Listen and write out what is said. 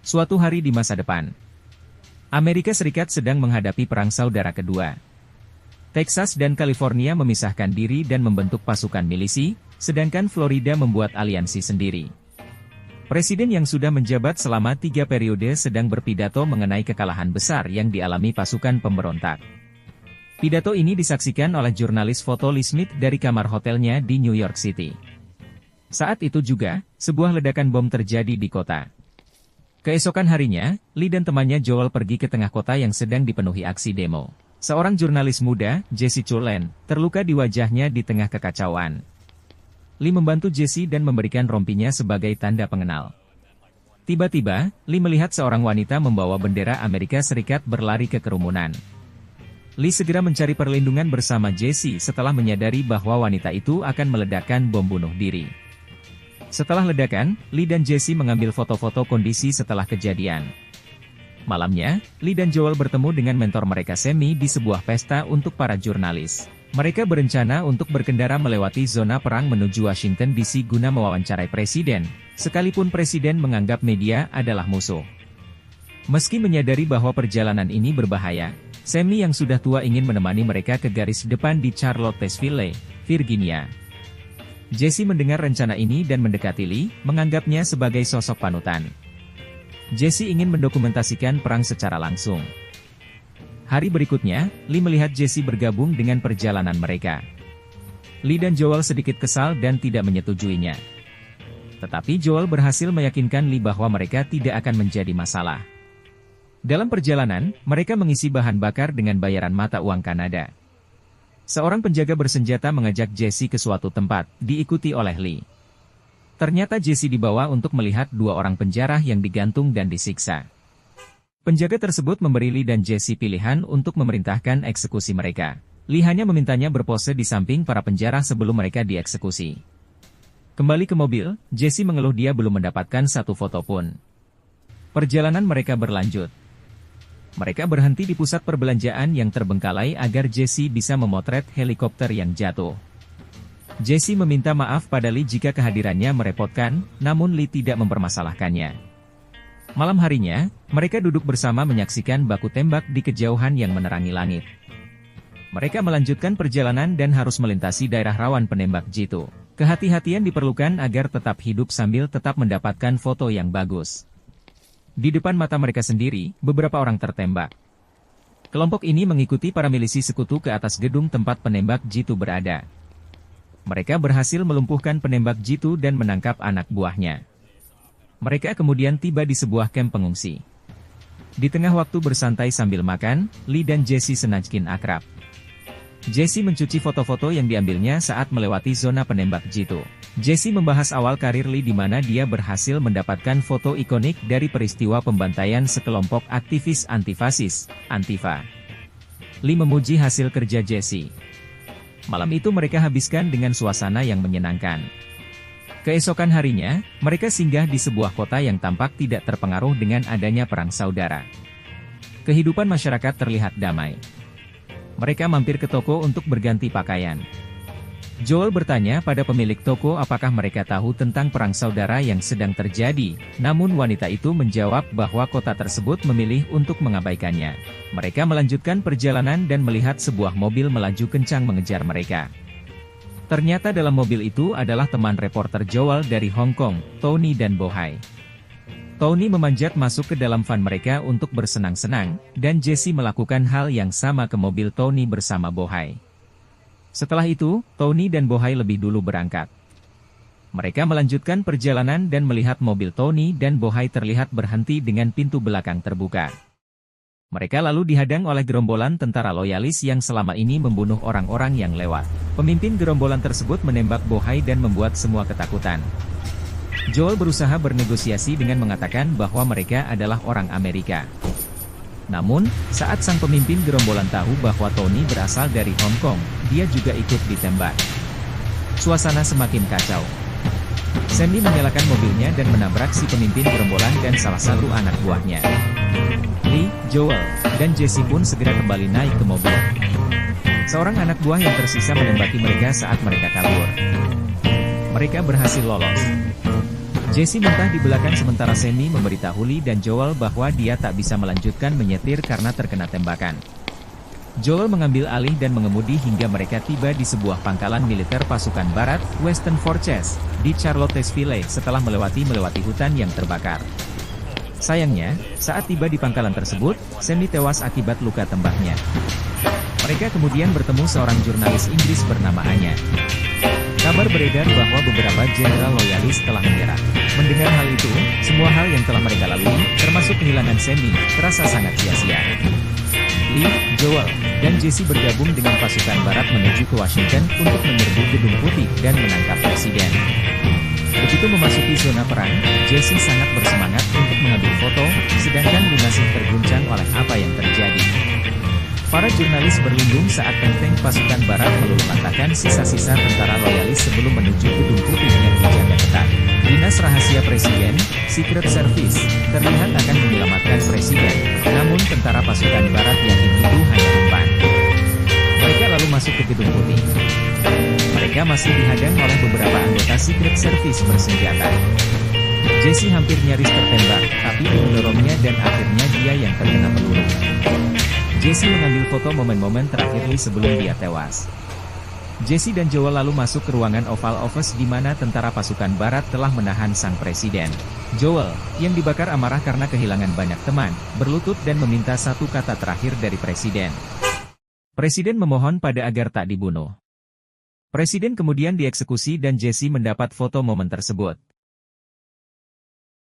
Suatu hari di masa depan, Amerika Serikat sedang menghadapi perang saudara kedua. Texas dan California memisahkan diri dan membentuk pasukan milisi, sedangkan Florida membuat aliansi sendiri. Presiden yang sudah menjabat selama 3 periode sedang berpidato mengenai kekalahan besar yang dialami pasukan pemberontak. Pidato ini disaksikan oleh jurnalis foto Lee Smith dari kamar hotelnya di New York City. Saat itu juga, sebuah ledakan bom terjadi di kota. Keesokan harinya, Lee dan temannya Joel pergi ke tengah kota yang sedang dipenuhi aksi demo. Seorang jurnalis muda, Jesse Churland, terluka di wajahnya di tengah kekacauan. Lee membantu Jesse dan memberikan rompinya sebagai tanda pengenal. Tiba-tiba, Lee melihat seorang wanita membawa bendera Amerika Serikat berlari ke kerumunan. Lee segera mencari perlindungan bersama Jesse setelah menyadari bahwa wanita itu akan meledakkan bom bunuh diri. Setelah ledakan, Lee dan Jesse mengambil foto-foto kondisi setelah kejadian. Malamnya, Lee dan Joel bertemu dengan mentor mereka Sammy di sebuah pesta untuk para jurnalis. Mereka berencana untuk berkendara melewati zona perang menuju Washington DC guna mewawancarai presiden, sekalipun presiden menganggap media adalah musuh. Meski menyadari bahwa perjalanan ini berbahaya, Sammy yang sudah tua ingin menemani mereka ke garis depan di Charlottesville, Virginia. Jesse mendengar rencana ini dan mendekati Lee, menganggapnya sebagai sosok panutan. Jesse ingin mendokumentasikan perang secara langsung. Hari berikutnya, Lee melihat Jesse bergabung dengan perjalanan mereka. Lee dan Joel sedikit kesal dan tidak menyetujuinya. Tetapi Joel berhasil meyakinkan Lee bahwa mereka tidak akan menjadi masalah. Dalam perjalanan, mereka mengisi bahan bakar dengan bayaran mata uang Kanada. Seorang penjaga bersenjata mengajak Jesse ke suatu tempat, diikuti oleh Lee. Ternyata Jesse dibawa untuk melihat 2 orang penjara yang digantung dan disiksa. Penjaga tersebut memberi Lee dan Jesse pilihan untuk memerintahkan eksekusi mereka. Lee hanya memintanya berpose di samping para penjara sebelum mereka dieksekusi. Kembali ke mobil, Jesse mengeluh dia belum mendapatkan satu foto pun. Perjalanan mereka berlanjut. Mereka berhenti di pusat perbelanjaan yang terbengkalai agar Jesse bisa memotret helikopter yang jatuh. Jesse meminta maaf pada Lee jika kehadirannya merepotkan, namun Lee tidak mempermasalahkannya. Malam harinya, mereka duduk bersama menyaksikan baku tembak di kejauhan yang menerangi langit. Mereka melanjutkan perjalanan dan harus melintasi daerah rawan penembak jitu. Kehati-hatian diperlukan agar tetap hidup sambil tetap mendapatkan foto yang bagus. Di depan mata mereka sendiri, beberapa orang tertembak. Kelompok ini mengikuti para milisi sekutu ke atas gedung tempat penembak jitu berada. Mereka berhasil melumpuhkan penembak jitu dan menangkap anak buahnya. Mereka kemudian tiba di sebuah kamp pengungsi. Di tengah waktu bersantai sambil makan, Lee dan Jesse senajan akrab. Jesse mencuci foto-foto yang diambilnya saat melewati zona penembak jitu. Jesse membahas awal karir Lee di mana dia berhasil mendapatkan foto ikonik dari peristiwa pembantaian sekelompok aktivis anti-fasis, Antifa. Lee memuji hasil kerja Jesse. Malam itu mereka habiskan dengan suasana yang menyenangkan. Keesokan harinya, mereka singgah di sebuah kota yang tampak tidak terpengaruh dengan adanya perang saudara. Kehidupan masyarakat terlihat damai. Mereka mampir ke toko untuk berganti pakaian. Joel bertanya pada pemilik toko apakah mereka tahu tentang perang saudara yang sedang terjadi, namun wanita itu menjawab bahwa kota tersebut memilih untuk mengabaikannya. Mereka melanjutkan perjalanan dan melihat sebuah mobil melaju kencang mengejar mereka. Ternyata dalam mobil itu adalah teman reporter Joel dari Hong Kong, Tony dan Bohai. Tony memanjat masuk ke dalam van mereka untuk bersenang-senang, dan Jesse melakukan hal yang sama ke mobil Tony bersama Bohai. Setelah itu, Tony dan Bohai lebih dulu berangkat. Mereka melanjutkan perjalanan dan melihat mobil Tony dan Bohai terlihat berhenti dengan pintu belakang terbuka. Mereka lalu dihadang oleh gerombolan tentara loyalis yang selama ini membunuh orang-orang yang lewat. Pemimpin gerombolan tersebut menembak Bohai dan membuat semua ketakutan. Joel berusaha bernegosiasi dengan mengatakan bahwa mereka adalah orang Amerika. Namun, saat sang pemimpin gerombolan tahu bahwa Tony berasal dari Hong Kong, dia juga ikut ditembak. Suasana semakin kacau. Sandy menyalakan mobilnya dan menabrak si pemimpin gerombolan dan salah satu anak buahnya. Lee, Joel, dan Jesse pun segera kembali naik ke mobil. Seorang anak buah yang tersisa menembaki mereka saat mereka kabur. Mereka berhasil lolos. Jesse mentah di belakang sementara Sammy memberitahu Lee dan Joel bahwa dia tak bisa melanjutkan menyetir karena terkena tembakan. Joel mengambil alih dan mengemudi hingga mereka tiba di sebuah pangkalan militer pasukan barat, Western Forces, di Charlottesville setelah melewati hutan yang terbakar. Sayangnya, saat tiba di pangkalan tersebut, Sammy tewas akibat luka tembaknya. Mereka kemudian bertemu seorang jurnalis Inggris bernama Anya. Kabar beredar bahwa beberapa jenderal loyalis telah menyerah. Mendengar hal itu, semua hal yang telah mereka lalui, termasuk kehilangan Sammy, terasa sangat sia-sia. Lee, Joel, dan Jesse bergabung dengan pasukan barat menuju ke Washington untuk menyerbu Gedung Putih dan menangkap Presiden. Begitu memasuki zona perang, Jesse sangat bersemangat untuk mengambil foto, sedangkan Lee masih terguncang oleh apa yang terjadi. Para jurnalis berlindung saat tank pasukan barat meluluh-lantakkan sisa-sisa tentara loyalis sebelum menuju Gedung Putih yang dijaga ketat. Dinas Rahasia Presiden, Secret Service, terlihat akan menyelamatkan Presiden, namun tentara pasukan barat yang itu hanya umpan. Mereka lalu masuk ke Gedung Putih. Mereka masih dihadang oleh beberapa anggota Secret Service bersenjata. Jesse hampir nyaris tertembak, tapi mendorongnya dan akhirnya dia yang terkena peluru. Jesse mengambil foto momen-momen terakhir Lee sebelum dia tewas. Jesse dan Joel lalu masuk ke ruangan Oval Office di mana tentara pasukan barat telah menahan sang presiden. Joel, yang dibakar amarah karena kehilangan banyak teman, berlutut dan meminta satu kata terakhir dari presiden. Presiden memohon pada agar tak dibunuh. Presiden kemudian dieksekusi dan Jesse mendapat foto momen tersebut.